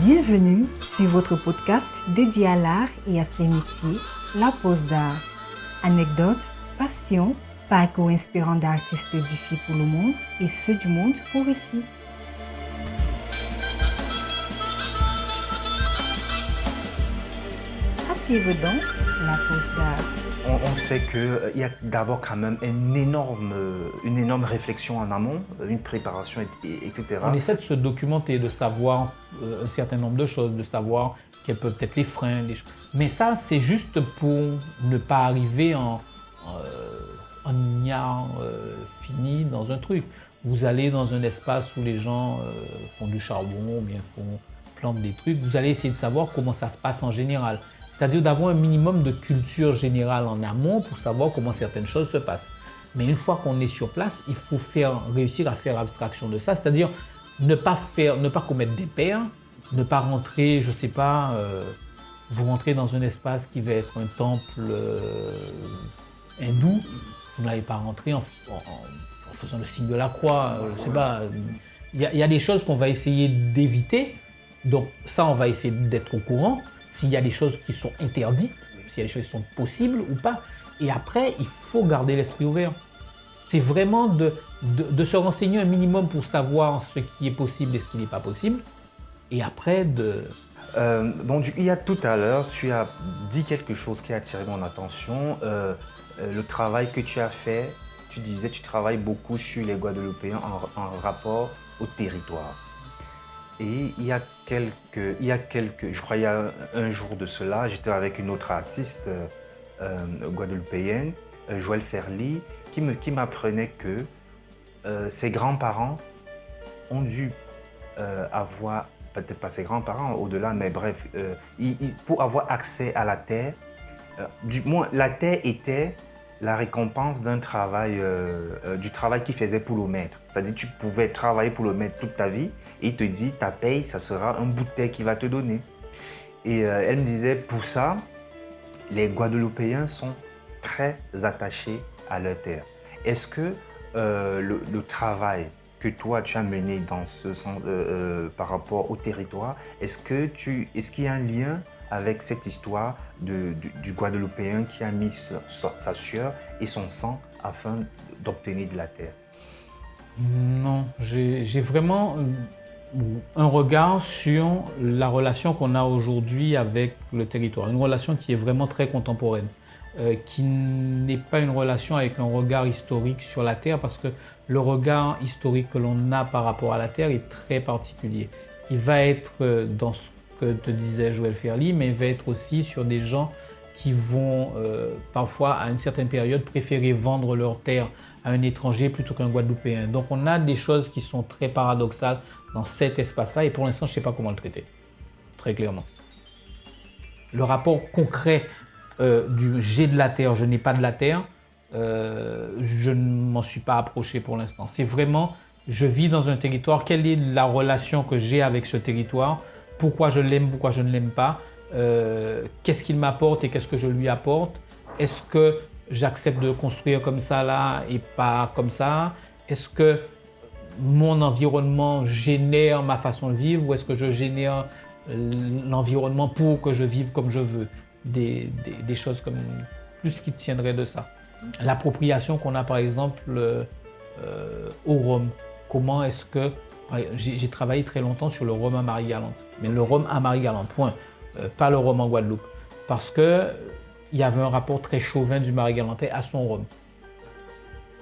Bienvenue sur votre podcast dédié à l'art et à ses métiers, La Pause d'Art. Anecdotes, passion, parcours inspirant d'artistes d'ici pour le monde et ceux du monde pour ici. À suivre donc La Pause d'Art. On sait qu'il y a d'abord quand même une énorme réflexion en amont, une préparation, etc. On essaie de se documenter, de savoir un certain nombre de choses, de savoir quels peuvent être les freins, les choses. Mais ça, c'est juste pour ne pas arriver en ignare fini dans un truc. Vous allez dans un espace où les gens font du charbon, ou bien plantent des trucs, vous allez essayer de savoir comment ça se passe en général. C'est-à-dire d'avoir un minimum de culture générale en amont pour savoir comment certaines choses se passent. Mais une fois qu'on est sur place, il faut réussir à faire abstraction de ça, c'est-à-dire ne pas commettre des pairs, ne pas rentrer, je ne sais pas, vous rentrez dans un espace qui va être un temple hindou, vous n'allez pas rentrer en faisant le signe de la croix, je ne sais pas. Il y a des choses qu'on va essayer d'éviter, donc ça on va essayer d'être au courant. S'il y a des choses qui sont interdites, s'il y a des choses qui sont possibles ou pas. Et après, il faut garder l'esprit ouvert. C'est vraiment de se renseigner un minimum pour savoir ce qui est possible et ce qui n'est pas possible. Et après, Donc, il y a tout à l'heure, tu as dit quelque chose qui a attiré mon attention. Le travail que tu as fait, tu disais tu travailles beaucoup sur les Guadeloupéens en rapport au territoire. Et il y a je crois il y a un jour de cela, j'étais avec une autre artiste guadeloupéenne, Joël Ferly, qui m'apprenait que ses grands-parents ont dû avoir, peut-être pas ses grands-parents au-delà, mais bref, pour avoir accès à la terre, du moins la terre était la récompense d'un travail, du travail qu'il faisait pour le maître. C'est-à-dire que tu pouvais travailler pour le maître toute ta vie et il te dit ta paye, ça sera un bout de terre qu'il va te donner. Et elle me disait, pour ça, les Guadeloupéens sont très attachés à leur terre. Est-ce que le travail que toi tu as mené dans ce sens, par rapport au territoire, est-ce qu'il y a un lien avec cette histoire du Guadeloupéen qui a mis sa sueur et son sang afin d'obtenir de la terre? Non, j'ai vraiment un regard sur la relation qu'on a aujourd'hui avec le territoire. Une relation qui est vraiment très contemporaine, qui n'est pas une relation avec un regard historique sur la terre, parce que le regard historique que l'on a par rapport à la terre est très particulier. Il va être dans ce que te disait Joël Ferly, mais il va être aussi sur des gens qui vont parfois, à une certaine période, préférer vendre leur terre à un étranger plutôt qu'un Guadeloupéen. Donc on a des choses qui sont très paradoxales dans cet espace-là, et pour l'instant, je ne sais pas comment le traiter, très clairement. Le rapport concret du « j'ai de la terre, je n'ai pas de la terre », je ne m'en suis pas approché pour l'instant. C'est vraiment, je vis dans un territoire, quelle est la relation que j'ai avec ce territoire, pourquoi je l'aime, pourquoi je ne l'aime pas, qu'est-ce qu'il m'apporte et qu'est-ce que je lui apporte, est-ce que j'accepte de construire comme ça là et pas comme ça, est-ce que mon environnement génère ma façon de vivre ou est-ce que je génère l'environnement pour que je vive comme je veux, des choses comme plus qui tiendraient de ça. L'appropriation qu'on a par exemple au rhum, comment est-ce que j'ai travaillé très longtemps sur le rhum à Marie-Galante, mais le rhum à Marie-Galante, point, pas le rhum en Guadeloupe, parce qu'il y avait un rapport très chauvin du Marie-Galantais à son rhum.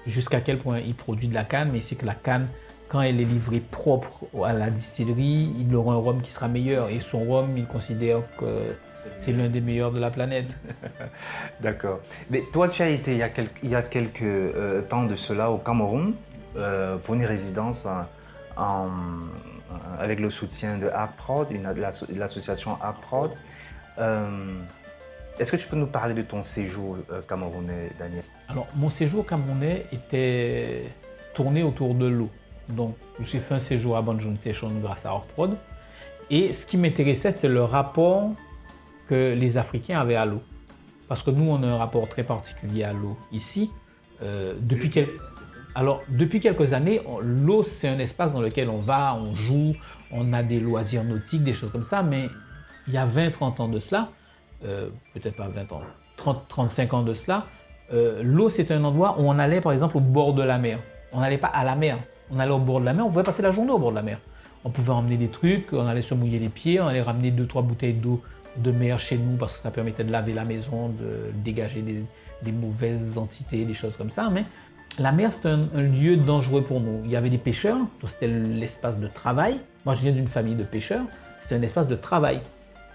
Jusqu'à quel point il produit de la canne, mais c'est que la canne, quand elle est livrée propre à la distillerie, il aura un rhum qui sera meilleur, et son rhum, il considère que c'est l'un des meilleurs de la planète. D'accord. Mais toi, tu as été il y a quelques temps de cela au Cameroun pour une résidence avec le soutien de APROD, l'association APROD. Est-ce que tu peux nous parler de ton séjour camerounais, Daniel? Alors, mon séjour camerounais était tourné autour de l'eau. Donc, j'ai fait un séjour à Banjul Session grâce à APROD. Et ce qui m'intéressait, c'était le rapport que les Africains avaient à l'eau. Parce que nous, on a un rapport très particulier à l'eau ici. Alors, depuis quelques années, l'eau, c'est un espace dans lequel on va, on joue, on a des loisirs nautiques, des choses comme ça, mais il y a 20-30 ans de cela, peut-être pas 20 ans, 30-35 ans de cela, l'eau, c'est un endroit où on allait, par exemple, au bord de la mer. On n'allait pas à la mer, on allait au bord de la mer, on pouvait passer la journée au bord de la mer. On pouvait emmener des trucs, on allait se mouiller les pieds, on allait ramener 2-3 bouteilles d'eau de mer chez nous parce que ça permettait de laver la maison, de dégager des mauvaises entités, des choses comme ça. Mais la mer, c'était un lieu dangereux pour nous. Il y avait des pêcheurs, donc c'était l'espace de travail. Moi, je viens d'une famille de pêcheurs, c'était un espace de travail.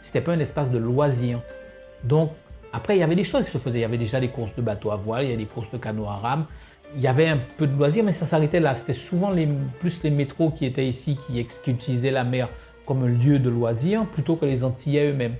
C'était pas un espace de loisir. Donc, après, il y avait des choses qui se faisaient. Il y avait déjà des courses de bateaux à voile, il y avait des courses de canots à rame. Il y avait un peu de loisirs, mais ça s'arrêtait là. C'était souvent plus les métros qui étaient ici, qui utilisaient la mer comme un lieu de loisirs, plutôt que les Antillais eux-mêmes.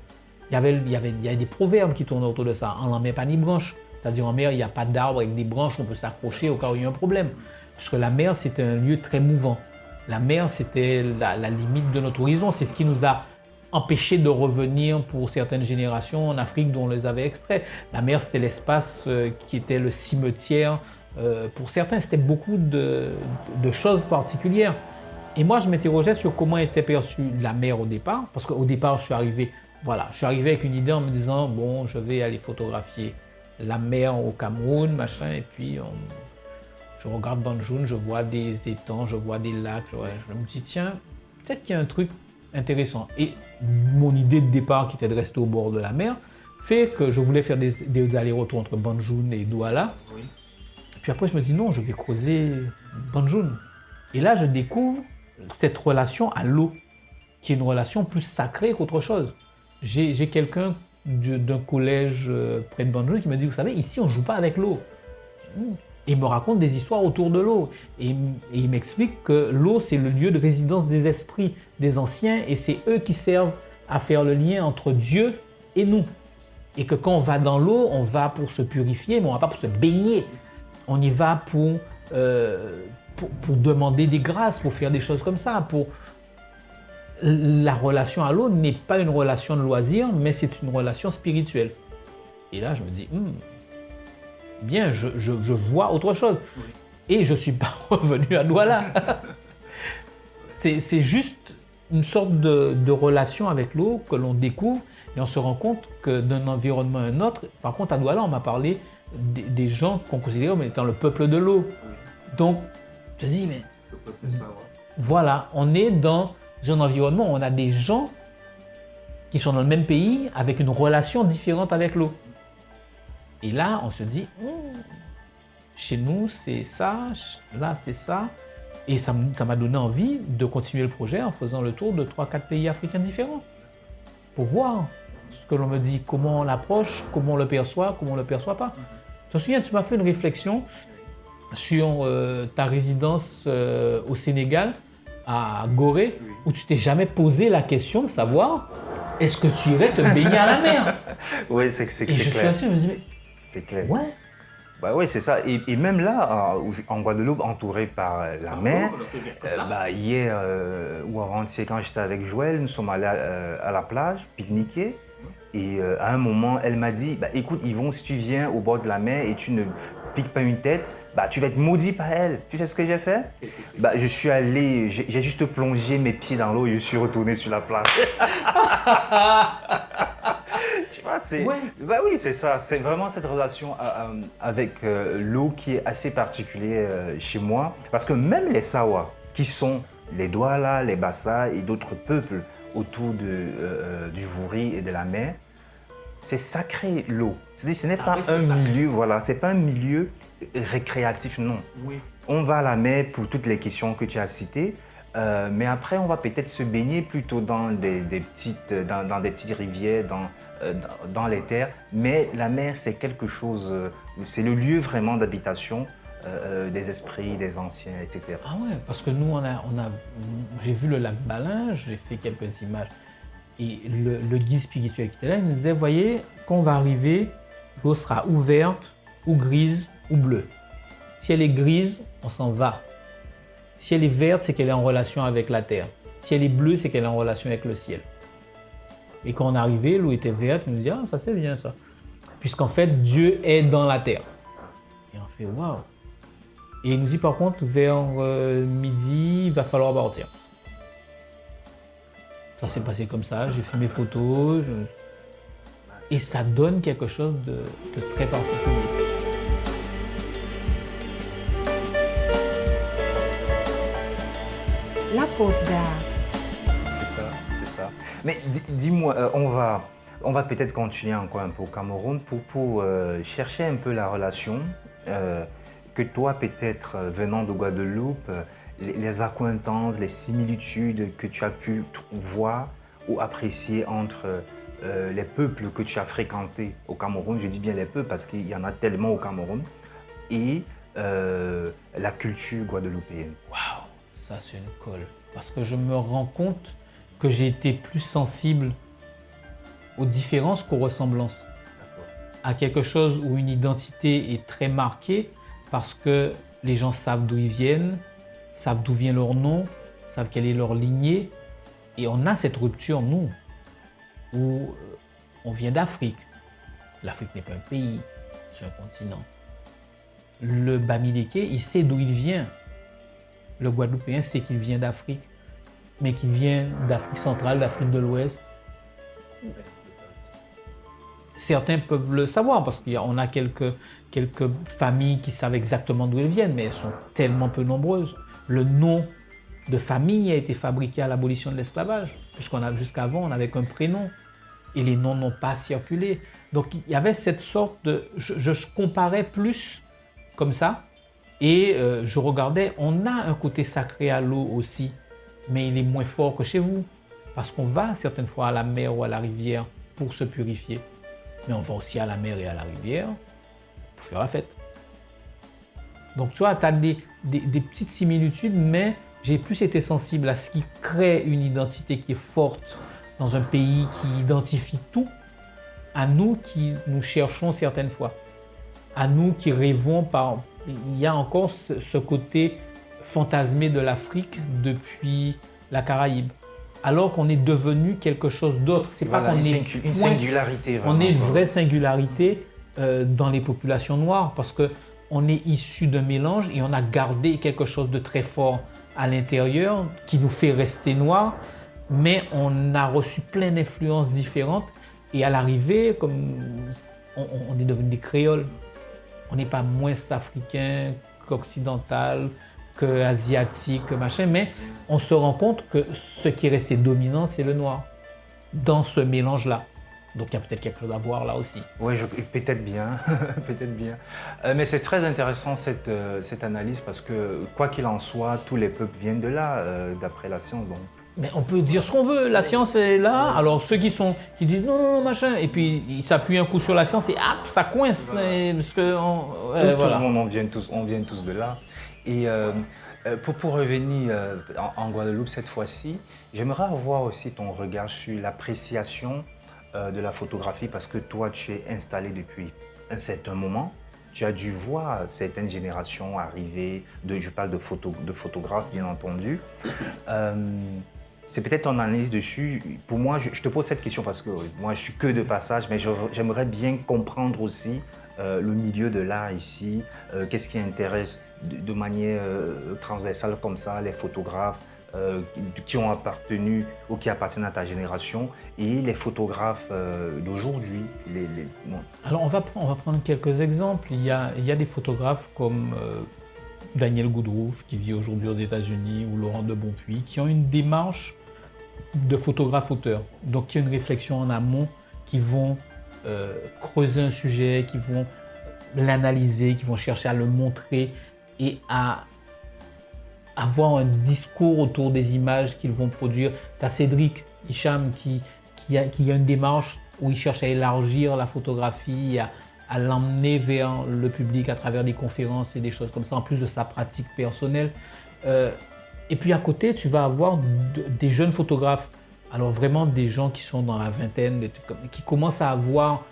Il y avait des proverbes qui tournaient autour de ça. En la mer, pas ni branche. C'est-à-dire en mer, il n'y a pas d'arbres avec des branches où on peut s'accrocher au cas où il y a un problème. Parce que la mer, c'était un lieu très mouvant. La mer, c'était la limite de notre horizon. C'est ce qui nous a empêchés de revenir pour certaines générations en Afrique dont on les avait extraits. La mer, c'était l'espace qui était le cimetière. Pour certains, c'était beaucoup de choses particulières. Et moi, je m'interrogeais sur comment était perçue la mer au départ. Parce qu'au départ, je suis arrivé avec une idée en me disant, bon, je vais aller photographier la mer au Cameroun, machin, et puis je regarde Banjul, je vois des étangs, je vois des lacs, je me dis, tiens, peut-être qu'il y a un truc intéressant. Et mon idée de départ, qui était de rester au bord de la mer, fait que je voulais faire des allers-retours entre Banjul et Douala. Oui. Puis après, je me dis, non, je vais creuser Banjul. Et là, je découvre cette relation à l'eau, qui est une relation plus sacrée qu'autre chose. J'ai quelqu'un d'un collège près de Banjul qui me dit, vous savez, ici, on ne joue pas avec l'eau. Et il me raconte des histoires autour de l'eau. Et il m'explique que l'eau, c'est le lieu de résidence des esprits des anciens et c'est eux qui servent à faire le lien entre Dieu et nous. Et que quand on va dans l'eau, on va pour se purifier, mais on ne va pas pour se baigner. On y va pour demander des grâces, pour faire des choses comme ça. La relation à l'eau n'est pas une relation de loisir, mais c'est une relation spirituelle. Et là, je me dis, bien, je vois autre chose. Oui. Et je ne suis pas revenu à Douala. C'est juste une sorte de relation avec l'eau que l'on découvre et on se rend compte que d'un environnement à un autre, par contre à Douala, on m'a parlé des gens qu'on considérait comme étant le peuple de l'eau. Oui. Donc, je me dis, mais voilà, on est dans un environnement où on a des gens qui sont dans le même pays avec une relation différente avec l'eau. Et là, on se dit, chez nous, c'est ça, là, c'est ça. Et ça m'a donné envie de continuer le projet en faisant le tour de 3-4 pays africains différents. Pour voir ce que l'on me dit, comment on l'approche, comment on le perçoit, comment on ne le perçoit pas. Tu te souviens, tu m'as fait une réflexion sur ta résidence au Sénégal, à Gorée, où tu t'es jamais posé la question de savoir est-ce que tu irais te baigner à la mer. Oui, c'est clair. Et je suis assis, je me dis, mais c'est clair. Ouais. Bah oui, c'est ça. Et même là, en Guadeloupe, entouré par la mer, hier ou avant-hier, quand j'étais avec Joël, nous sommes allés à la plage, pique-niquer. Et à un moment, elle m'a dit, écoute Yvon, si tu viens au bord de la mer et tu ne piques pas une tête, tu vas être maudit par elle. Tu sais ce que j'ai fait? Je suis allé, j'ai juste plongé mes pieds dans l'eau et je suis retourné sur la plage. Tu vois, oui, c'est ça. C'est vraiment cette relation avec l'eau qui est assez particulière chez moi. Parce que même les Sawa, qui sont les Douala, les Bassa et d'autres peuples autour du Vouri et de la mer, c'est sacré l'eau. C'est-à-dire, ce n'est pas un milieu, voilà, c'est pas un milieu récréatif, non. Oui. On va à la mer pour toutes les questions que tu as citées. Mais après, on va peut-être se baigner plutôt dans des petites rivières, dans les terres. Mais la mer, c'est quelque chose, c'est le lieu vraiment d'habitation des esprits, des anciens, etc. Ah ouais, parce que nous, j'ai vu le lac Balin, j'ai fait quelques images. Et le guide spirituel qui était là, il nous disait, voyez, quand on va arriver, l'eau sera ou verte, ou grise, ou bleue. Si elle est grise, on s'en va. Si elle est verte, c'est qu'elle est en relation avec la terre. Si elle est bleue, c'est qu'elle est en relation avec le ciel. Et quand on est arrivé, l'eau était verte, on nous dit, ça c'est bien ça. Puisqu'en fait, Dieu est dans la terre. Et on fait, waouh. Et il nous dit par contre, vers midi, il va falloir partir. Ça s'est passé comme ça, j'ai fait mes photos. Et ça donne quelque chose de très particulier. La pause d'art. C'est ça, c'est ça. Mais dis-moi, on va peut-être continuer encore un peu au Cameroun pour chercher un peu la relation que toi, peut-être venant de Guadeloupe, les accointances, les similitudes que tu as pu voir ou apprécier entre les peuples que tu as fréquentés au Cameroun, je dis bien les peuples parce qu'il y en a tellement au Cameroun, et la culture guadeloupéenne. Waouh, ça c'est une colle. Parce que je me rends compte que j'ai été plus sensible aux différences qu'aux ressemblances. À quelque chose où une identité est très marquée parce que les gens savent d'où ils viennent, savent d'où vient leur nom, savent quelle est leur lignée. Et on a cette rupture, nous, où on vient d'Afrique. L'Afrique n'est pas un pays, c'est un continent. Le Bamileke, il sait d'où il vient. Le Guadeloupéen sait qu'il vient d'Afrique, mais qu'il vient d'Afrique centrale, d'Afrique de l'Ouest. Certains peuvent le savoir parce qu'on a quelques familles qui savent exactement d'où elles viennent, mais elles sont tellement peu nombreuses. Le nom de famille a été fabriqué à l'abolition de l'esclavage, puisqu'on jusqu'avant, on n'avait qu'un prénom et les noms n'ont pas circulé. Donc il y avait cette sorte de... Je comparais plus comme ça et je regardais, on a un côté sacré à l'eau aussi, mais il est moins fort que chez vous, parce qu'on va certaines fois à la mer ou à la rivière pour se purifier, mais on va aussi à la mer et à la rivière pour faire la fête. Donc tu vois, tu as des petites similitudes, mais j'ai plus été sensible à ce qui crée une identité qui est forte dans un pays qui identifie tout, à nous qui nous cherchons certaines fois, à nous qui rêvons par... Il y a encore ce côté fantasmé de l'Afrique depuis la Caraïbe, alors qu'on est devenu quelque chose d'autre. C'est voilà, pas qu'on est une singularité. On est une vraie singularité dans les populations noires, parce qu'on est issu d'un mélange et on a gardé quelque chose de très fort à l'intérieur qui nous fait rester noirs, mais on a reçu plein d'influences différentes et à l'arrivée, comme on est devenu des créoles. On n'est pas moins africain qu'occidental, qu'asiatique, que machin, mais on se rend compte que ce qui est resté dominant, c'est le noir, dans ce mélange-là. Donc il y a peut-être quelque chose à voir là aussi. Oui, peut-être bien, peut-être bien. Mais c'est très intéressant cette analyse parce que, quoi qu'il en soit, tous les peuples viennent de là, d'après la science. Donc. Mais on peut dire ce qu'on veut, la science est là, alors ceux qui disent non, machin, et puis ils s'appuient un coup sur la science et ça coince, parce que... Tout le monde, on vient tous de là. Et pour revenir en Guadeloupe cette fois-ci, j'aimerais avoir aussi ton regard sur l'appréciation de la photographie, parce que toi, tu es installé depuis un certain moment. Tu as dû voir certaines générations arriver, je parle de photographes, bien entendu. C'est peut-être ton analyse dessus. Pour moi, je te pose cette question parce que moi, je suis que de passage, mais j'aimerais bien comprendre aussi le milieu de l'art ici. Qu'est-ce qui intéresse de manière transversale comme ça les photographes qui ont appartenu ou qui appartiennent à ta génération et les photographes d'aujourd'hui. Bon. Alors on va prendre quelques exemples. Il y a des photographes comme Daniel Goodroof qui vit aujourd'hui aux États-Unis ou Laurent de Bonpuy qui ont une démarche de photographe-auteur. Donc qui a une réflexion en amont, qui vont creuser un sujet, qui vont l'analyser, qui vont chercher à le montrer et à avoir un discours autour des images qu'ils vont produire. Tu as Cédric Hicham qui a une démarche où il cherche à élargir la photographie, à l'emmener vers le public à travers des conférences et des choses comme ça, en plus de sa pratique personnelle. Et puis à côté, tu vas avoir des jeunes photographes, alors vraiment des gens qui sont dans la vingtaine, qui commencent à avoir,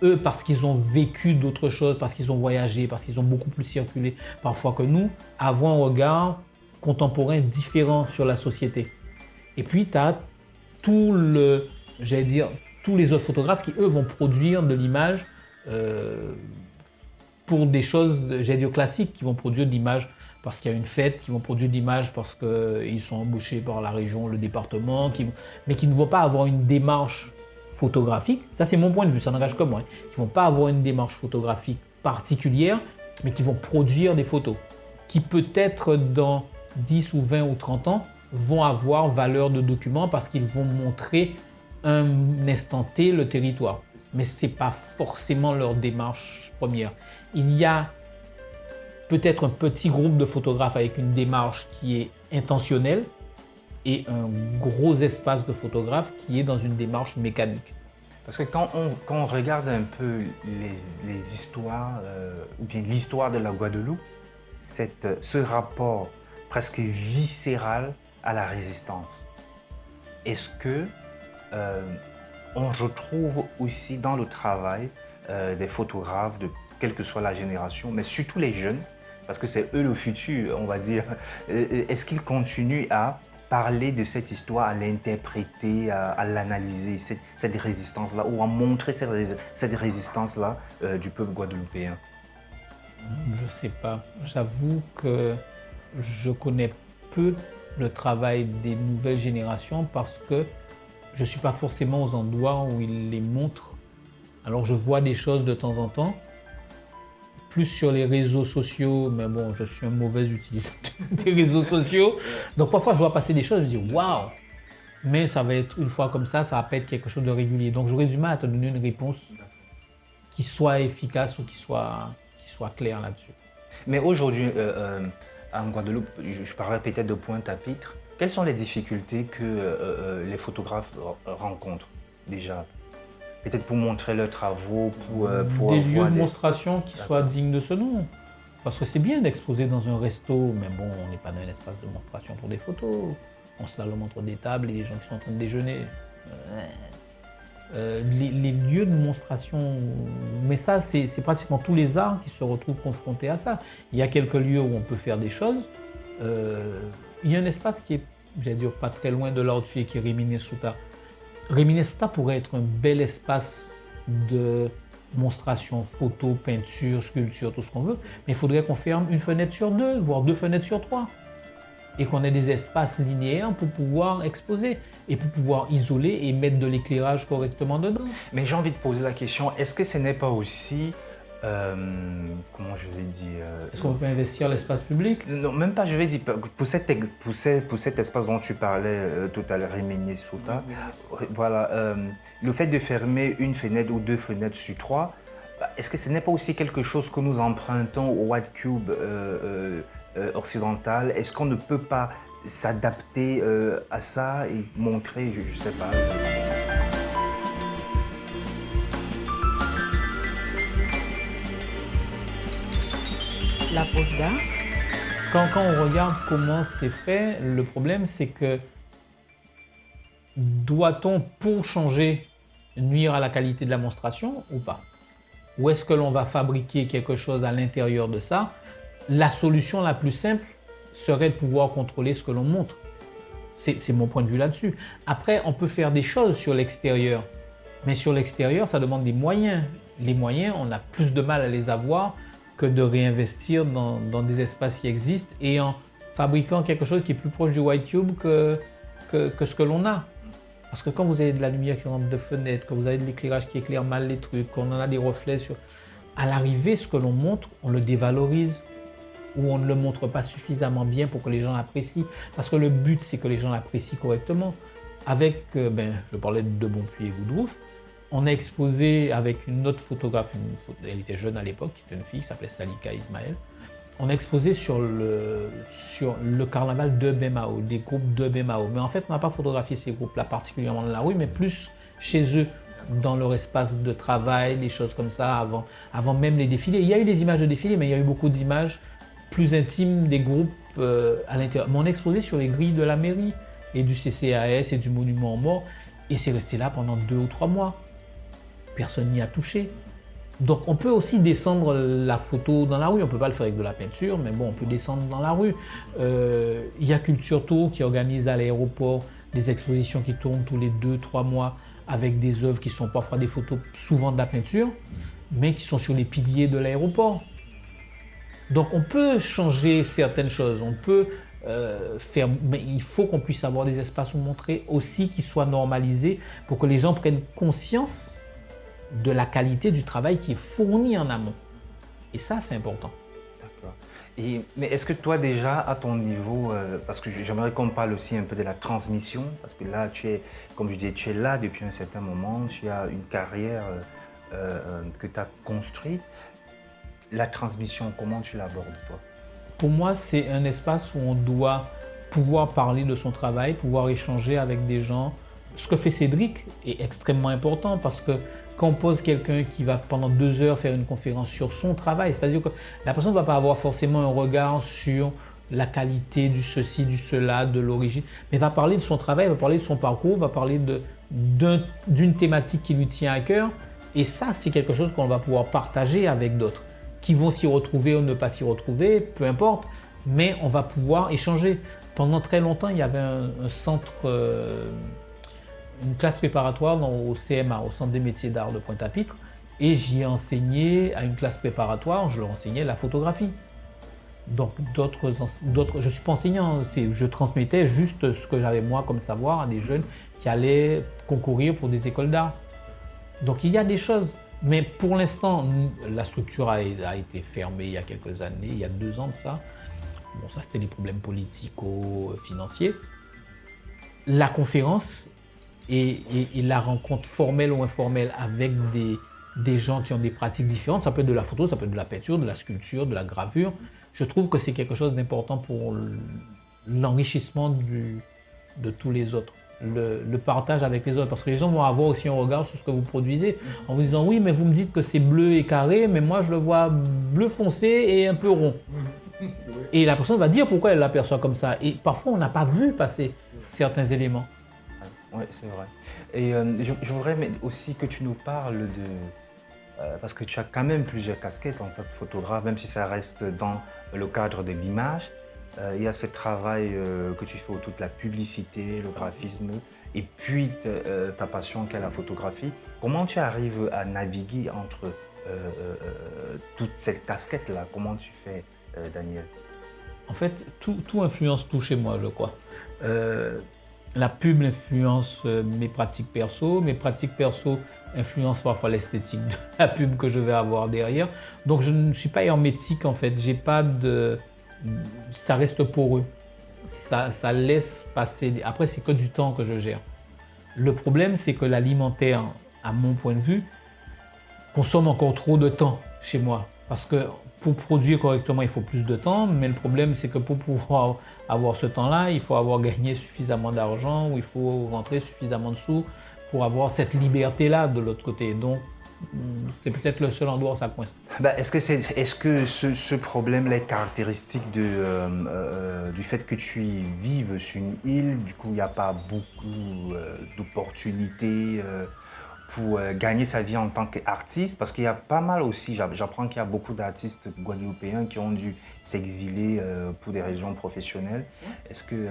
eux, parce qu'ils ont vécu d'autres choses, parce qu'ils ont voyagé, parce qu'ils ont beaucoup plus circulé parfois que nous, avoir un regard contemporain différent sur la société. Et puis tu as tous les autres photographes qui, eux, vont produire de l'image pour des choses, j'allais dire classiques, qui vont produire de l'image parce qu'il y a une fête, qui vont produire de l'image parce qu'ils sont embauchés par la région, le département, mais qui ne vont pas avoir une démarche photographique. Ça, c'est mon point de vue, ça n'engage que moi. Qui ne vont pas avoir une démarche photographique particulière, mais qui vont produire des photos, qui peut-être dans 10 ou 20 ou 30 ans vont avoir valeur de document parce qu'ils vont montrer un instant T le territoire. Mais ce n'est pas forcément leur démarche première. Il y a peut-être un petit groupe de photographes avec une démarche qui est intentionnelle et un gros espace de photographes qui est dans une démarche mécanique. Parce que quand on regarde un peu les histoires, ou bien l'histoire de la Guadeloupe, ce rapport presque viscéral à la résistance, est-ce que on retrouve aussi dans le travail des photographes de quelle que soit la génération, mais surtout les jeunes, parce que c'est eux le futur, on va dire. Est-ce qu'ils continuent à parler de cette histoire, à l'interpréter, à l'analyser, cette résistance-là, ou à montrer cette résistance-là du peuple guadeloupéen? Je ne sais pas. J'avoue que je connais peu le travail des nouvelles générations parce que je ne suis pas forcément aux endroits où ils les montrent. Alors je vois des choses de temps en temps, plus sur les réseaux sociaux, mais bon, je suis un mauvais utilisateur des réseaux sociaux. Donc parfois je vois passer des choses, je me dis waouh, mais ça va être une fois comme ça va pas être quelque chose de régulier. Donc j'aurais du mal à te donner une réponse qui soit efficace ou qui soit claire là-dessus. Mais aujourd'hui, en Guadeloupe, je parlerai peut-être de Pointe-à-Pitre. Quelles sont les difficultés que les photographes rencontrent déjà? Peut-être pour montrer leurs travaux, pour des lieux de démonstration qui soient dignes de ce nom. Parce que c'est bien d'exposer dans un resto, mais bon, on n'est pas dans un espace de monstration pour des photos. On se le montre des tables et des gens qui sont en train de déjeuner. Les lieux de démonstration, mais ça, c'est pratiquement tous les arts qui se retrouvent confrontés à ça. Il y a quelques lieux où on peut faire des choses. Il y a un espace qui est, j'allais dire, pas très loin de là où tu es, qui est Rimini-Souta. Rimini-Souta pourrait être un bel espace de monstration, photo, peinture, sculpture, tout ce qu'on veut, mais il faudrait qu'on ferme une fenêtre sur 2, voire 2 fenêtres sur 3, et qu'on ait des espaces linéaires pour pouvoir exposer et pour pouvoir isoler et mettre de l'éclairage correctement dedans. Mais j'ai envie de poser la question, est-ce que ce n'est pas aussi, comment je vais dire... Est-ce qu'on peut investir l'espace public? Non, même pas, je vais dire, pour cet espace dont tu parlais tout à l'heure, Rimini-Souta, voilà, le fait de fermer une fenêtre ou 2 fenêtres sur 3, est-ce que ce n'est pas aussi quelque chose que nous empruntons au White Cube occidental? Est-ce qu'on ne peut pas s'adapter à ça et montrer, je ne sais pas. La pose d'art. Quand on regarde comment c'est fait, le problème c'est que doit-on, pour changer, nuire à la qualité de la monstration ou pas? Ou est-ce que l'on va fabriquer quelque chose à l'intérieur de ça? La solution la plus simple serait de pouvoir contrôler ce que l'on montre. C'est mon point de vue là-dessus. Après, on peut faire des choses sur l'extérieur, mais sur l'extérieur, ça demande des moyens. Les moyens, on a plus de mal à les avoir que de réinvestir dans des espaces qui existent et en fabriquant quelque chose qui est plus proche du White Cube que ce que l'on a. Parce que quand vous avez de la lumière qui rentre de fenêtres, que vous avez de l'éclairage qui éclaire mal les trucs, qu'on en a des reflets sur... À l'arrivée, ce que l'on montre, on le dévalorise ou on ne le montre pas suffisamment bien pour que les gens l'apprécient. Parce que le but, c'est que les gens l'apprécient correctement. Avec, je parlais de Bonpuy et Goudrouf, on a exposé avec une autre photographe, elle était jeune à l'époque, qui était une fille, qui s'appelait Salika Ismaël. On a exposé sur le carnaval de Bemao, des groupes de Bemao. Mais en fait, on n'a pas photographié ces groupes-là particulièrement dans la rue, mais plus chez eux, dans leur espace de travail, des choses comme ça, avant même les défilés. Il y a eu des images de défilés, mais il y a eu beaucoup d'images plus intimes des groupes à l'intérieur. Mais on a exposé sur les grilles de la mairie et du CCAS et du Monument aux Morts, et c'est resté là pendant 2 ou 3 mois. Personne n'y a touché. Donc on peut aussi descendre la photo dans la rue, on ne peut pas le faire avec de la peinture, mais bon, on peut descendre dans la rue. Il y a Culture Tour qui organise à l'aéroport des expositions qui tournent tous les 2-3 mois avec des œuvres qui sont parfois des photos, souvent de la peinture, mais qui sont sur les piliers de l'aéroport. Donc on peut changer certaines choses, on peut faire, mais il faut qu'on puisse avoir des espaces où montrer aussi qui soient normalisés pour que les gens prennent conscience de la qualité du travail qui est fourni en amont. Et ça, c'est important. D'accord. Mais est-ce que toi déjà, à ton niveau, parce que j'aimerais qu'on parle aussi un peu de la transmission, parce que là, comme je disais, tu es là depuis un certain moment, tu as une carrière que tu as construite. La transmission, comment tu l'abordes, toi? Pour moi, c'est un espace où on doit pouvoir parler de son travail, pouvoir échanger avec des gens. Ce que fait Cédric est extrêmement important parce que quand on pose quelqu'un qui va pendant 2 heures faire une conférence sur son travail, c'est-à-dire que la personne ne va pas avoir forcément un regard sur la qualité du ceci, du cela, de l'origine, mais va parler de son travail, va parler de son parcours, va parler d'une thématique qui lui tient à cœur. Et ça, c'est quelque chose qu'on va pouvoir partager avec d'autres, qui vont s'y retrouver ou ne pas s'y retrouver, peu importe, mais on va pouvoir échanger. Pendant très longtemps, il y avait un centre, une classe préparatoire au CMA, au Centre des métiers d'art de Pointe-à-Pitre, et j'y ai enseigné à une classe préparatoire, je leur enseignais la photographie. Donc je ne suis pas enseignant, je transmettais juste ce que j'avais moi comme savoir à des jeunes qui allaient concourir pour des écoles d'art. Donc il y a des choses, mais pour l'instant, la structure a été fermée il y a quelques années, il y a 2 ans de ça. Bon, ça c'était des problèmes politico-financiers. La conférence et la rencontre formelle ou informelle avec des gens qui ont des pratiques différentes, ça peut être de la photo, ça peut être de la peinture, de la sculpture, de la gravure. Je trouve que c'est quelque chose d'important pour l'enrichissement de tous les autres. Le partage avec les autres, parce que les gens vont avoir aussi un regard sur ce que vous produisez en vous disant oui, mais vous me dites que c'est bleu et carré, mais moi je le vois bleu foncé et un peu rond. Et la personne va dire pourquoi elle l'aperçoit comme ça. Et parfois on n'a pas vu passer certains éléments. Oui, c'est vrai. Et je voudrais aussi que tu nous parles parce que tu as quand même plusieurs casquettes en tant que photographe, même si ça reste dans le cadre de l'image. Il y a ce travail que tu fais autour de la publicité, le graphisme, et puis ta passion qu'est la photographie. Comment tu arrives à naviguer entre toutes ces casquettes-là? Comment tu fais, Daniel? En fait, tout influence tout chez moi, je crois. La pub influence mes pratiques perso influencent parfois l'esthétique de la pub que je vais avoir derrière. Donc je ne suis pas hermétique en fait, j'ai pas de... Ça reste poreux, ça laisse passer. Après, c'est que du temps que je gère. Le problème, c'est que l'alimentaire, à mon point de vue, consomme encore trop de temps chez moi. Parce que pour produire correctement, il faut plus de temps, mais le problème, c'est que pour pouvoir avoir ce temps-là, il faut avoir gagné suffisamment d'argent ou il faut rentrer suffisamment de sous pour avoir cette liberté-là de l'autre côté. Donc, c'est peut-être le seul endroit où ça coince. Est-ce que ce problème-là est caractéristique du fait que tu vives sur une île, du coup il n'y a pas beaucoup d'opportunités pour gagner sa vie en tant qu'artiste? Parce qu'il y a pas mal aussi, j'apprends qu'il y a beaucoup d'artistes guadeloupéens qui ont dû s'exiler pour des raisons professionnelles. Est-ce que...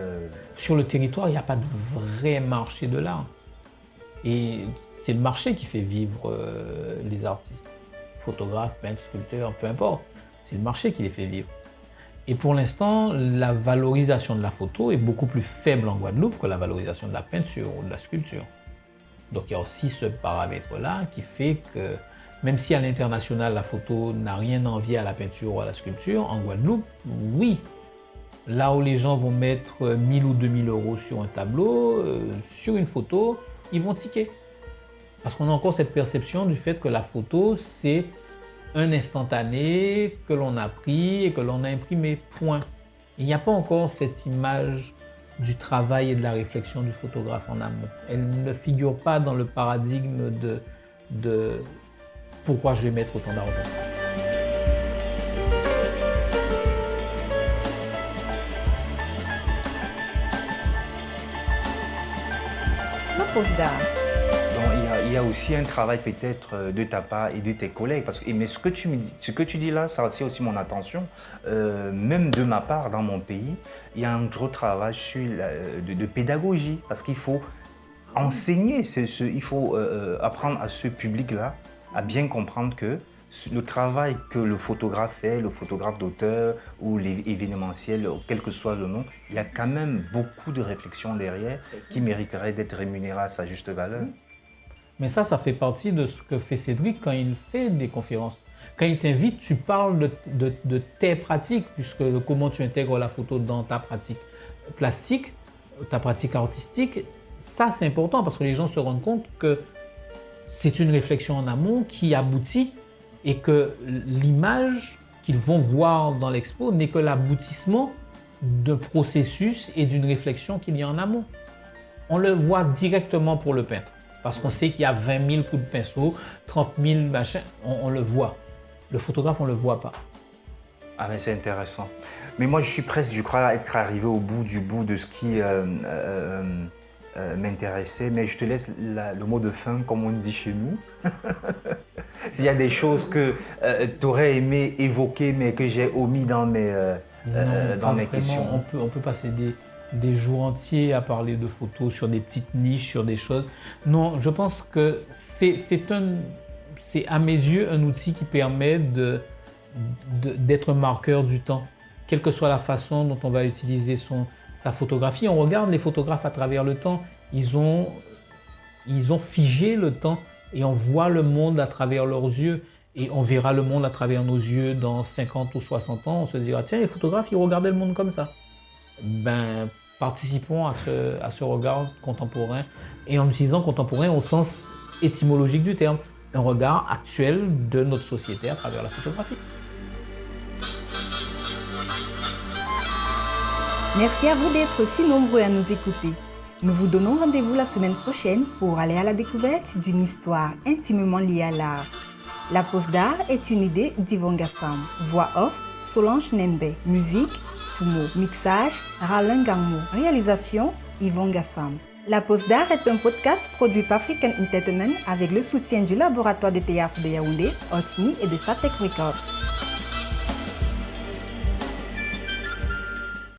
Sur le territoire, il n'y a pas de vrai marché de l'art. Et c'est le marché qui fait vivre les artistes, photographes, peintres, sculpteurs, peu importe. C'est le marché qui les fait vivre. Et pour l'instant, la valorisation de la photo est beaucoup plus faible en Guadeloupe que la valorisation de la peinture ou de la sculpture. Donc il y a aussi ce paramètre-là qui fait que même si à l'international la photo n'a rien à envier à la peinture ou à la sculpture, en Guadeloupe, oui. Là où les gens vont mettre 1000 ou 2000 euros sur un tableau, sur une photo, ils vont tiquer. Parce qu'on a encore cette perception du fait que la photo, c'est un instantané que l'on a pris et que l'on a imprimé, point. Il n'y a pas encore cette image du travail et de la réflexion du photographe en amont. Elle ne figure pas dans le paradigme de pourquoi je vais mettre autant d'argent. La pause d'art. Il y a aussi un travail peut-être de ta part et de tes collègues. Mais ce que tu dis là, ça attire aussi mon attention. Même de ma part, dans mon pays, il y a un gros travail de pédagogie. Parce qu'il faut enseigner, il faut apprendre à ce public-là à bien comprendre que le travail que le photographe fait, le photographe d'auteur ou l'événementiel, quel que soit le nom, il y a quand même beaucoup de réflexions derrière qui mériteraient d'être rémunérées à sa juste valeur. Mais ça fait partie de ce que fait Cédric quand il fait des conférences. Quand il t'invite, tu parles de tes pratiques, puisque comment tu intègres la photo dans ta pratique plastique, ta pratique artistique. Ça, c'est important parce que les gens se rendent compte que c'est une réflexion en amont qui aboutit et que l'image qu'ils vont voir dans l'expo n'est que l'aboutissement d'un processus et d'une réflexion qu'il y a en amont. On le voit directement pour le peintre. Parce qu'on sait qu'il y a 20 000 coups de pinceau, 30 000 machins, on le voit. Le photographe, on ne le voit pas. Ah mais c'est intéressant. Mais moi je suis presque, je crois être arrivé au bout de ce qui m'intéressait. Mais je te laisse le mot de fin, comme on dit chez nous. S'il y a des choses que tu aurais aimé évoquer mais que j'ai omis dans mes questions. On peut passer des jours entiers à parler de photos sur des petites niches, sur des choses. Non, je pense que c'est à mes yeux un outil qui permet d'être marqueur du temps, quelle que soit la façon dont on va utiliser sa photographie. On regarde les photographes à travers le temps, ils ont figé le temps et on voit le monde à travers leurs yeux. Et on verra le monde à travers nos yeux dans 50 ou 60 ans. On se dira, tiens, les photographes, ils regardaient le monde comme ça. Participons à ce regard contemporain, et en utilisant contemporain au sens étymologique du terme, un regard actuel de notre société à travers la photographie. Merci à vous d'être si nombreux à nous écouter. Nous vous donnons rendez-vous la semaine prochaine pour aller à la découverte d'une histoire intimement liée à l'art. La pose d'art est une idée d'Yvon Gassam. Voix off, Solange Nembe. Musique, Tumo. Mixage, Ralin Gangmo. Réalisation, Yvon Gassam. La pose d'art est un podcast produit par African Entertainment avec le soutien du laboratoire de théâtre de Yaoundé, Otni et de Satek Records.